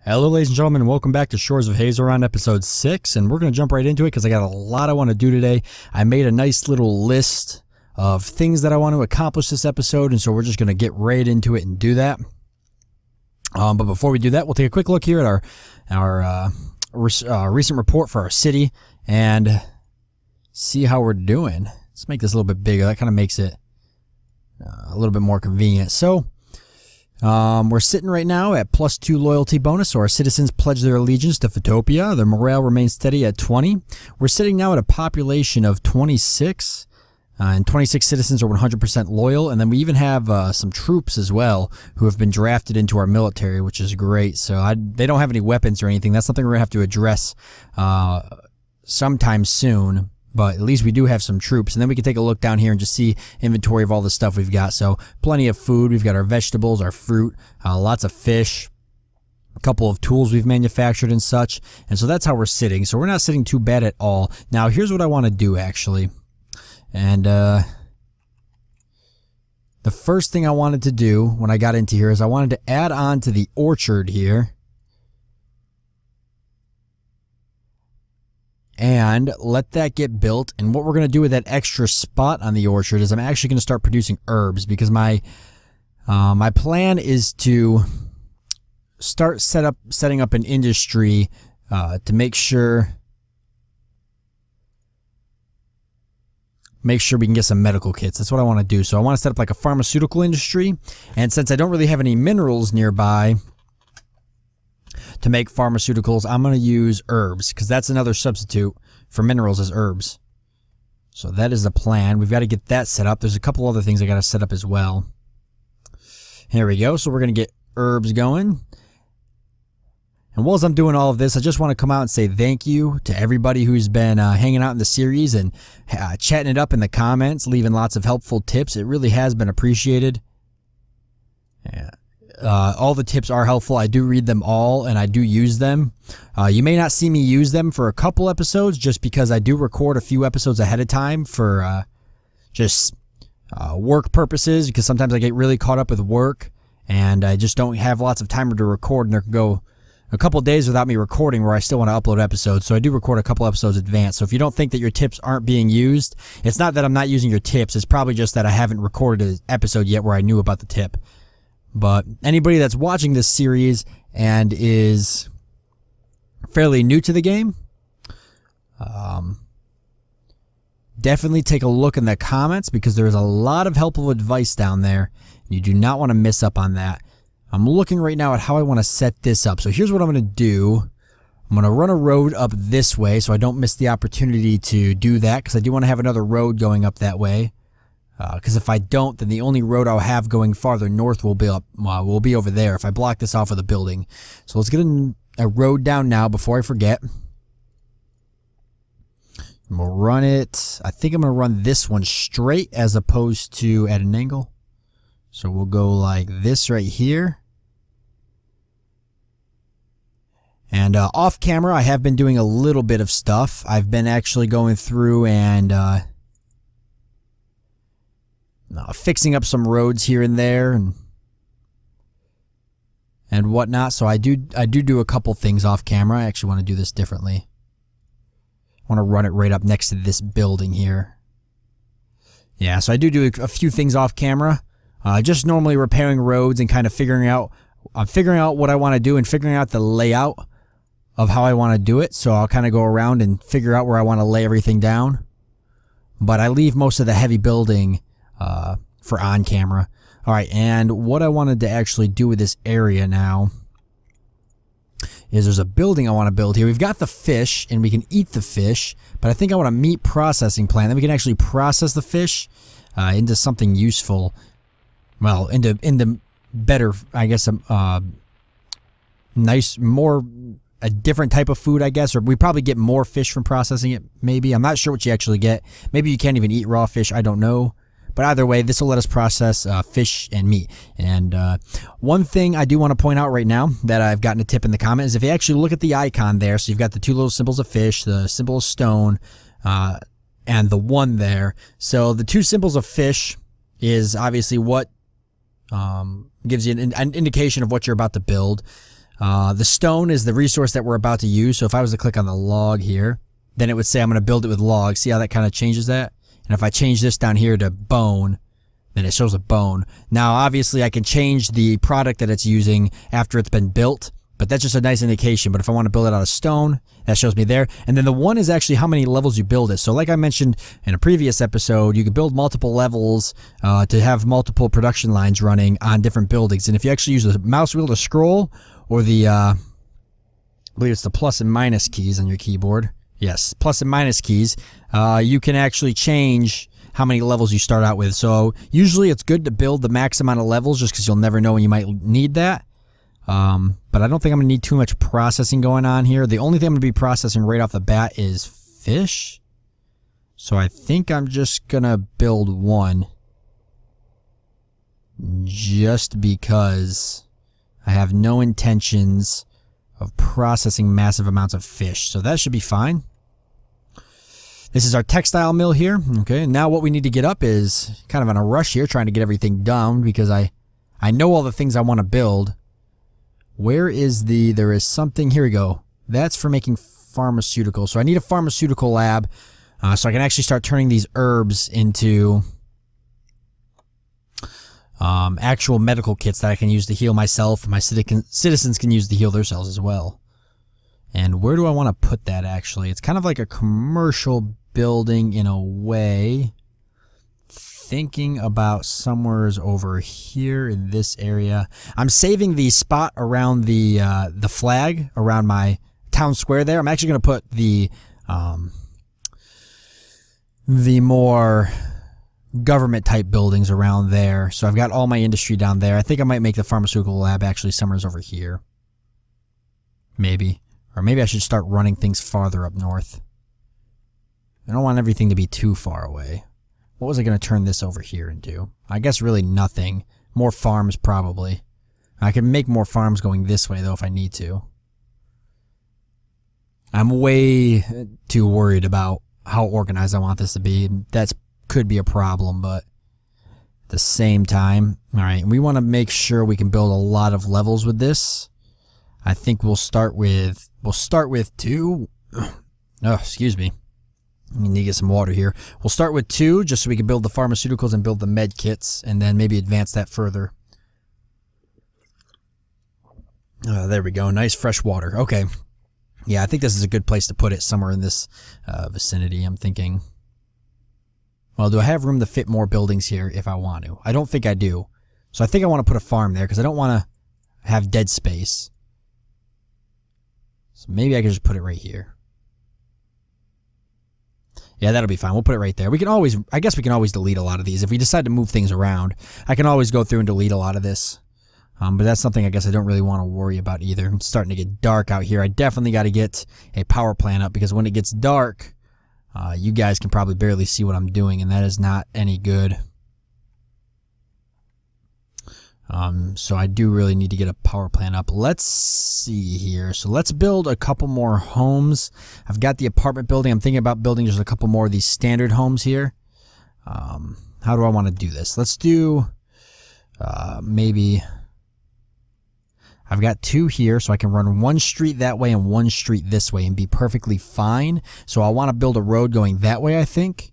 Hello ladies and gentlemen, and welcome back to Shores of Hazeron episode 6, and we're going to jump right into it because I got a lot I want to do today. I made a nice little list of things that I want to accomplish this episode, and so we're just going to get right into it and do that. But before we do that, we'll take a quick look here at our recent report for our city and see how we're doing. Let's make this a little bit bigger. That kind of makes it a little bit more convenient. So we're sitting right now at +2 loyalty bonus, so our citizens pledge their allegiance to Pafiot. Their morale remains steady at 20. We're sitting now at a population of 26, and 26 citizens are 100% loyal, and then we even have some troops as well who have been drafted into our military, which is great. So they don't have any weapons or anything. That's something we're going to have to address sometime soon. But at least we do have some troops. And then we can take a look down here and just see inventory of all the stuff we've got. So plenty of food. We've got our vegetables, our fruit, lots of fish, a couple of tools we've manufactured and such. And so that's how we're sitting. So we're not sitting too bad at all. Now here's what I want to do actually. And the first thing I wanted to do when I got into here is I wanted to add on to the orchard here. And let that get built. And what we're going to do with that extra spot on the orchard is I'm actually going to start producing herbs, because my plan is to start setting up an industry to make sure we can get some medical kits. That's what I want to do. So I want to set up like a pharmaceutical industry, and since I don't really have any minerals nearby to make pharmaceuticals, I'm going to use herbs, because that's another substitute for minerals is herbs. So that is the plan. We've got to get that set up. There's a couple other things I got to set up as well. Here we go. So we're going to get herbs going. And while I'm doing all of this, I just want to come out and say thank you to everybody who's been hanging out in the series and chatting it up in the comments, leaving lots of helpful tips. It really has been appreciated. Yeah. All the tips are helpful. I do read them all, and I do use them. You may not see me use them for a couple episodes, just because I do record a few episodes ahead of time for just work purposes, because sometimes I get really caught up with work, and I just don't have lots of time to record, and there can go a couple days without me recording where I still want to upload episodes. So I do record a couple episodes in advance. So if you don't think that your tips aren't being used, it's not that I'm not using your tips. It's probably just that I haven't recorded an episode yet where I knew about the tip. But anybody that's watching this series and is fairly new to the game, definitely take a look in the comments, because there is a lot of helpful advice down there. You do not want to miss up on that. I'm looking right now at how I want to set this up. So here's what I'm going to do. I'm going to run a road up this way so I don't miss the opportunity to do that, because I do want to have another road going up that way. Because if I don't, then the only road I'll have going farther north will be over there if I block this off with a building. So let's get a road down now before I forget. And we'll run it. I think I'm going to run this one straight as opposed to at an angle. So we'll go like this right here. And off camera, I have been doing a little bit of stuff. I've been actually going through and fixing up some roads here and there and whatnot. So I do a couple things off camera. I actually want to do this differently. I want to run it right up next to this building here. Yeah, so I do a few things off camera. Just normally repairing roads and kind of figuring out what I want to do and figuring out the layout of how I want to do it. So I'll kind of go around and figure out where I want to lay everything down. But I leave most of the heavy building for on camera. Alright, and what I wanted to actually do with this area now is there's a building I want to build here. We've got the fish, and we can eat the fish, but I think I want a meat processing plant. Then we can actually process the fish into something useful. Well, into better, I guess, nice, a different type of food, I guess, or we probably get more fish from processing it, maybe. I'm not sure what you actually get. Maybe you can't even eat raw fish, I don't know. But either way, this will let us process fish and meat. And one thing I do want to point out right now that I've gotten a tip in the comment is if you actually look at the icon there, so you've got the two little symbols of fish, the symbol of stone, and the one there. So the two symbols of fish is obviously what gives you an indication of what you're about to build. The stone is the resource that we're about to use. So if I was to click on the log here, then it would say I'm going to build it with logs. See how that kind of changes that? And if I change this down here to bone, then it shows a bone. Now, obviously, I can change the product that it's using after it's been built, but that's just a nice indication. But if I want to build it out of stone, that shows me there. And then the 1 is actually how many levels you build it. So like I mentioned in a previous episode, you can build multiple levels to have multiple production lines running on different buildings. And if you actually use the mouse wheel to scroll, or the, I believe it's the plus and minus keys on your keyboard. Yes, plus and minus keys. You can actually change how many levels you start out with. So usually it's good to build the max amount of levels just because you'll never know when you might need that. But I don't think I'm going to need too much processing going on here. The only thing I'm going to be processing right off the bat is fish. So I think I'm just going to build 1. Just because I have no intentions of processing massive amounts of fish. So that should be fine. This is our textile mill here. Okay, now what we need to get up is kind of in a rush here, trying to get everything done because I know all the things I want to build. Where is there is something, here we go. That's for making pharmaceuticals. So I need a pharmaceutical lab so I can actually start turning these herbs into actual medical kits that I can use to heal myself. My citizens can use to heal themselves as well. And where do I want to put that actually? It's kind of like a commercial building in a way. Thinking about somewhere's over here in this area. I'm saving the spot around the flag around my town square there. I'm actually going to put the more government type buildings around there. So I've got all my industry down there. I think I might make the pharmaceutical lab actually somewhere's over here. Maybe. Or maybe I should start running things farther up north. I don't want everything to be too far away. What was I going to turn this over here into? I guess really nothing. More farms probably. I can make more farms going this way though if I need to. I'm way too worried about how organized I want this to be. That could be a problem, but at the same time, alright, we want to make sure we can build a lot of levels with this. I think we'll start with 2. Oh, excuse me. I need to get some water here. We'll start with 2 just so we can build the pharmaceuticals and build the med kits and then maybe advance that further. There we go. Nice fresh water. Okay. Yeah, I think this is a good place to put it, somewhere in this vicinity, I'm thinking. Well, do I have room to fit more buildings here if I want to? I don't think I do. So I think I want to put a farm there because I don't want to have dead space. So maybe I can just put it right here. Yeah, that'll be fine. We'll put it right there. We can always, I guess we can always delete a lot of these. If we decide to move things around, I can always go through and delete a lot of this. But that's something I guess I don't really want to worry about either. It's starting to get dark out here. I definitely got to get a power plant up because when it gets dark, you guys can probably barely see what I'm doing, and that is not any good. So I do really need to get a power plant up. Let's see here. So let's build a couple more homes. I've got the apartment building. I'm thinking about building just a couple more of these standard homes here. How do I want to do this? Let's do maybe... I've got 2 here, so I can run 1 street that way and 1 street this way and be perfectly fine. So I want to build a road going that way, I think.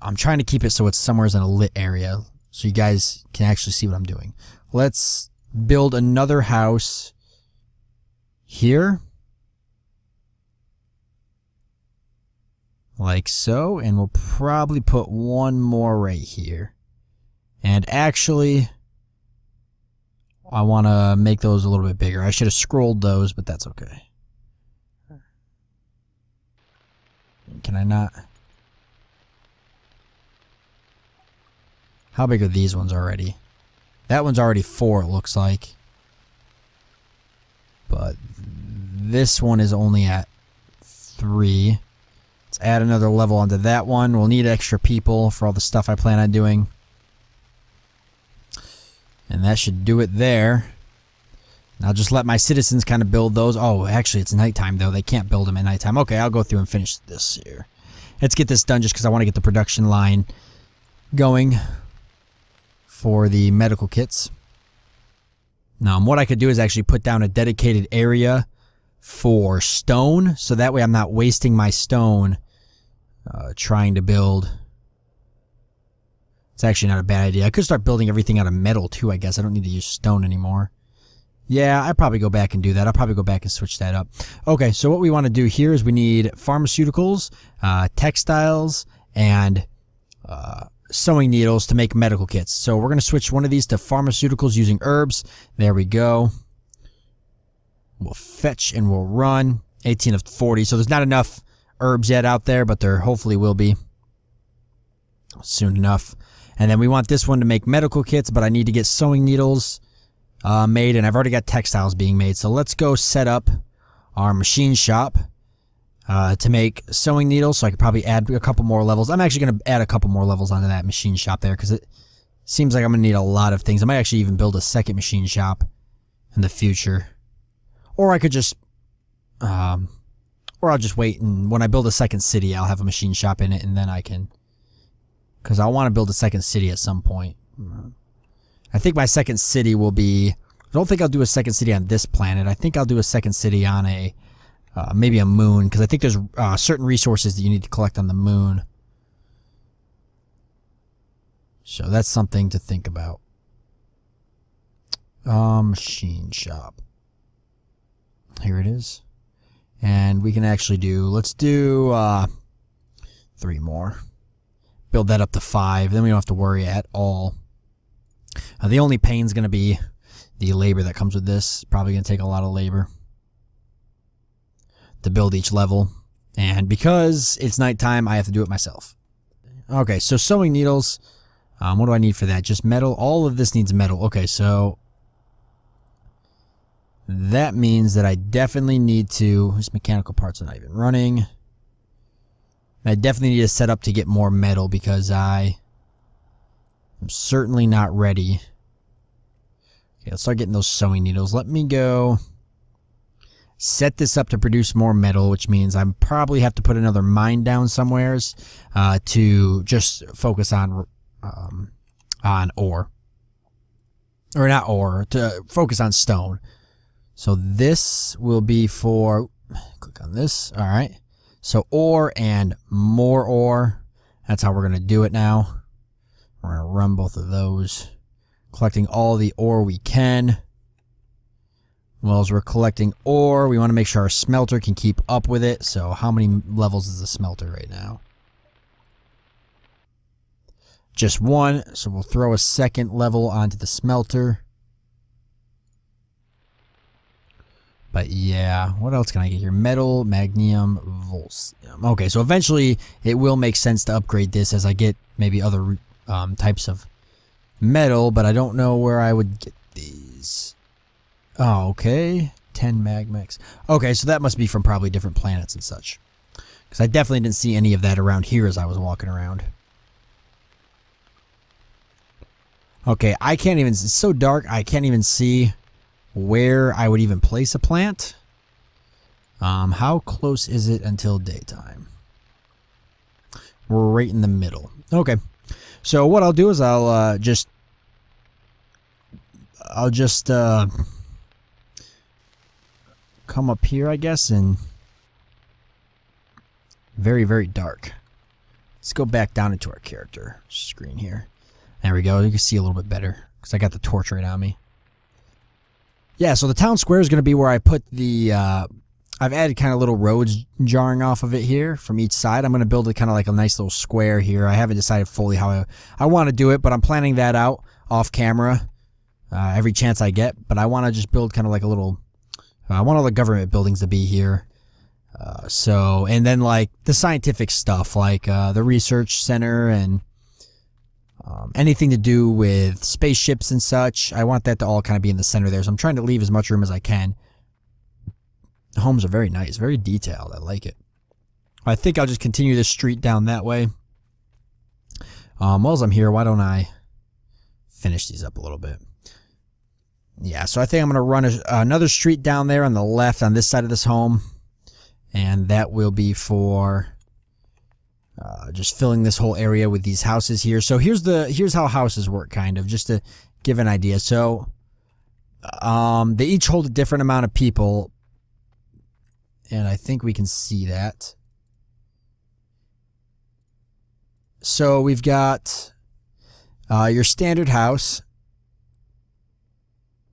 I'm trying to keep it so it's somewhere in a lit area so you guys can actually see what I'm doing. Let's build another house here. Like so, and we'll probably put 1 more right here. And actually... I want to make those a little bit bigger. I should have scrolled those, but that's okay. Can I not? How big are these ones already? That one's already 4, it looks like. But this one is only at 3. Let's add another level onto that one. We'll need extra people for all the stuff I plan on doing. And that should do it there. I'll just let my citizens kind of build those. Oh, actually, it's nighttime, though. They can't build them at nighttime. Okay, I'll go through and finish this here. Let's get this done just because I want to get the production line going for the medical kits. Now, what I could do is actually put down a dedicated area for stone, so that way I'm not wasting my stone trying to build. It's actually not a bad idea. I could start building everything out of metal too, I guess. I don't need to use stone anymore. Yeah, I'd probably go back and do that. I'll probably go back and switch that up. Okay, so what we want to do here is we need pharmaceuticals, textiles, and sewing needles to make medical kits. So we're going to switch one of these to pharmaceuticals using herbs. There we go. We'll fetch and we'll run. 18 of 40. So there's not enough herbs yet out there, but there hopefully will be soon enough. And then we want this one to make medical kits, but I need to get sewing needles made, and I've already got textiles being made. So let's go set up our machine shop to make sewing needles, so I could probably add a couple more levels. I'm actually going to add a couple more levels onto that machine shop there, because it seems like I'm going to need a lot of things. I might actually even build a second machine shop in the future. Or I could just, or I'll just wait, and when I build a second city, I'll have a machine shop in it, and then I can, because I want to build a second city at some point. I think my second city will be, I don't think I'll do a second city on this planet. I think I'll do a second city on a, maybe a moon, because I think there's certain resources that you need to collect on the moon. So that's something to think about. Machine shop. Here it is. And we can actually do, let's do 3 more. Build that up to 5, then we don't have to worry at all. The only pain's going to be the labor that comes with this. Probably going to take a lot of labor to build each level. And because it's nighttime, I have to do it myself. Okay, so sewing needles. What do I need for that? Just metal? All of this needs metal. Okay, so that means that I definitely need to... These mechanical parts are not even running. I definitely need to set up to get more metal, because I am certainly not ready. Okay, let's start getting those sewing needles. Let me go set this up to produce more metal, which means I probably have to put another mine down somewheres to just focus on ore. Or not ore, to focus on stone. So this will be for... Click on this. All right. So ore and more ore. That's how we're going to do it now. We're going to run both of those. Collecting all the ore we can. Well, as we're collecting ore, we want to make sure our smelter can keep up with it. So how many levels is the smelter right now? Just 1. So we'll throw a second level onto the smelter. But yeah, what else can I get here? Metal, magnesium, volcium. Okay, so eventually it will make sense to upgrade this as I get maybe other types of metal, but I don't know where I would get these. Oh, okay. 10 magmex. Okay, so that must be from probably different planets and such. Because I definitely didn't see any of that around here as I was walking around. Okay, I can't even... It's so dark, I can't even see where I would even place a plant. How close is it until daytime? We're right in the middle. Okay. So what I'll do is I'll just come up here, I guess, and very, very dark. Let's go back down into our character screen here. There we go. You can see a little bit better because I got the torch right on me. Yeah, so the town square is going to be where I put the, I've added kind of little roads jarring off of it here from each side. I'm going to build it kind of like a nice little square here. I haven't decided fully how I want to do it, but I'm planning that out off camera every chance I get. But I want to just build kind of like a little, I want all the government buildings to be here. And then like the scientific stuff, like the research center and anything to do with spaceships and such. I want that to all kind of be in the center there. So I'm trying to leave as much room as I can. The homes are very nice, very detailed. I like it. I think I'll just continue this street down that way. While I'm here, why don't I finish these up a little bit? Yeah, so I think I'm going to run another street down there on the left on this side of this home. And that will be for just filling this whole area with these houses here. So here's how houses work, kind of, just to give an idea. So They each hold a different amount of people, and I think we can see that. So we've got your standard house,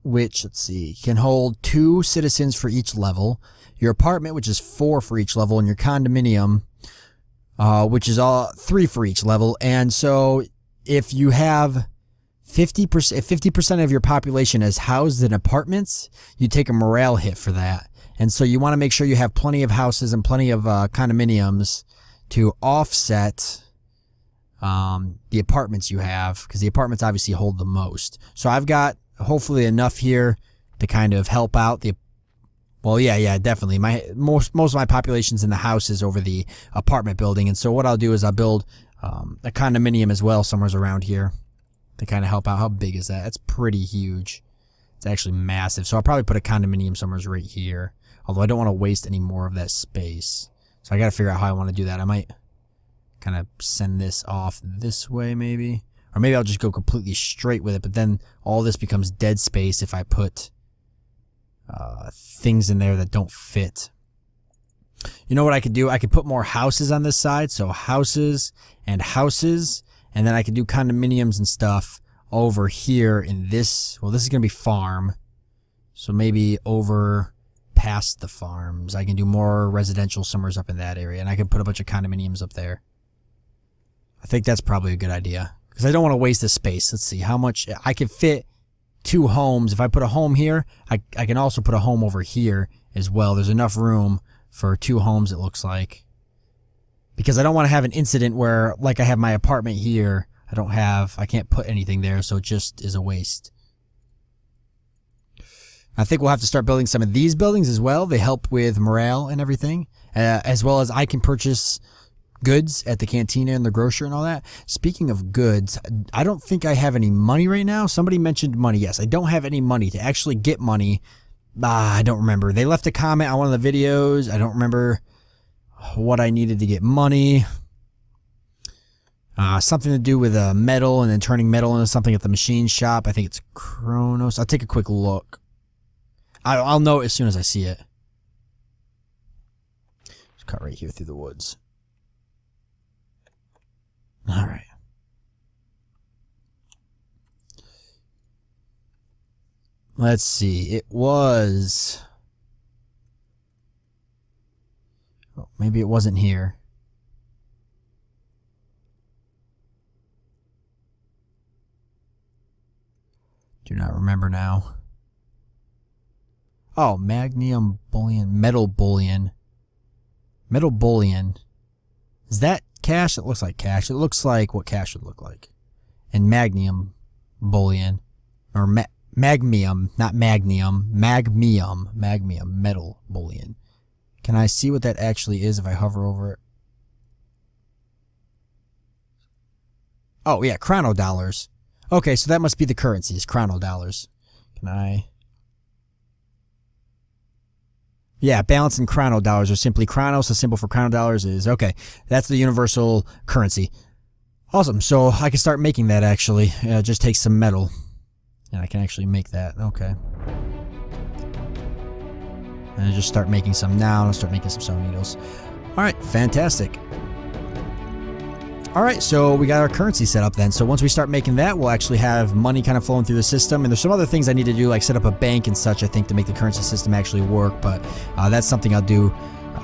which, let's see, can hold 2 citizens for each level. Your apartment, which is 4 for each level, and your condominium, which is 3 for each level. And so if you have 50% of your population is housed in apartments, you take a morale hit for that. And so you want to make sure you have plenty of houses and plenty of condominiums to offset the apartments you have, because the apartments obviously hold the most. So I've got hopefully enough here to kind of help out the, well, yeah, definitely. Most of my population's in the houses over the apartment building. And so what I'll do is I'll build a condominium as well somewhere around here to kind of help out. How big is that? That's pretty huge. It's actually massive. So I'll probably put a condominium somewhere right here. Although I don't want to waste any more of that space. So I got to figure out how I want to do that. I might kind of send this off this way maybe. Or maybe I'll just go completely straight with it. But then all this becomes dead space if I put things in there that don't fit. You know what I could do? I could put more houses on this side. So houses and houses. And then I could do condominiums and stuff over here in this. Well, this is going to be farm. So maybe over past the farms. I can do more residential somewhere up in that area. And I can put a bunch of condominiums up there. I think that's probably a good idea. Because I don't want to waste the space. Let's see how much I can fit 2 homes. If I put a home here, I can also put a home over here as well. There's enough room for 2 homes, it looks like. Because I don't want to have an incident where, like I have my apartment here, I can't put anything there, so it just is a waste. I think we'll have to start building some of these buildings as well. They help with morale and everything. As well as I can purchase goods at the cantina and the grocer and all that. Speaking of goods, I don't think I have any money right now. Somebody mentioned money. Yes, I don't have any money to actually get money. I don't remember. They left a comment on one of the videos. I don't remember what I needed to get money. Something to do with metal and then turning metal into something at the machine shop. I think it's Kronos. I'll take a quick look. I'll know as soon as I see it. Just cut right here through the woods. Alright. Let's see. It was... Oh, maybe it wasn't here. Do not remember now. Oh, magnesium bullion, metal bullion. Metal bullion. Is that cash? It looks like cash. It looks like what cash would look like. And magnesium bullion. Or magmium, not magnium. Magmium. Magmium, metal bullion. Can I see what that actually is if I hover over it? Oh, yeah, chrono dollars. Okay, so that must be the currencies, chrono dollars. Can I... Yeah, balance and chrono dollars are simply chronos. The symbol for chrono dollars is... Okay, that's the universal currency. Awesome, so I can start making that actually. It just takes some metal. And I can actually make that. Okay. And I just start making some now. I'll start making some sewing needles. Alright, fantastic. Alright, so we got our currency set up then. So once we start making that, we'll actually have money kind of flowing through the system. And there's some other things I need to do, like set up a bank and such, I think, to make the currency system actually work. But that's something I'll do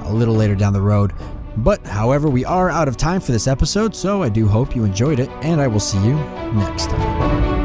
a little later down the road. But, however, we are out of time for this episode, so I do hope you enjoyed it, and I will see you next time.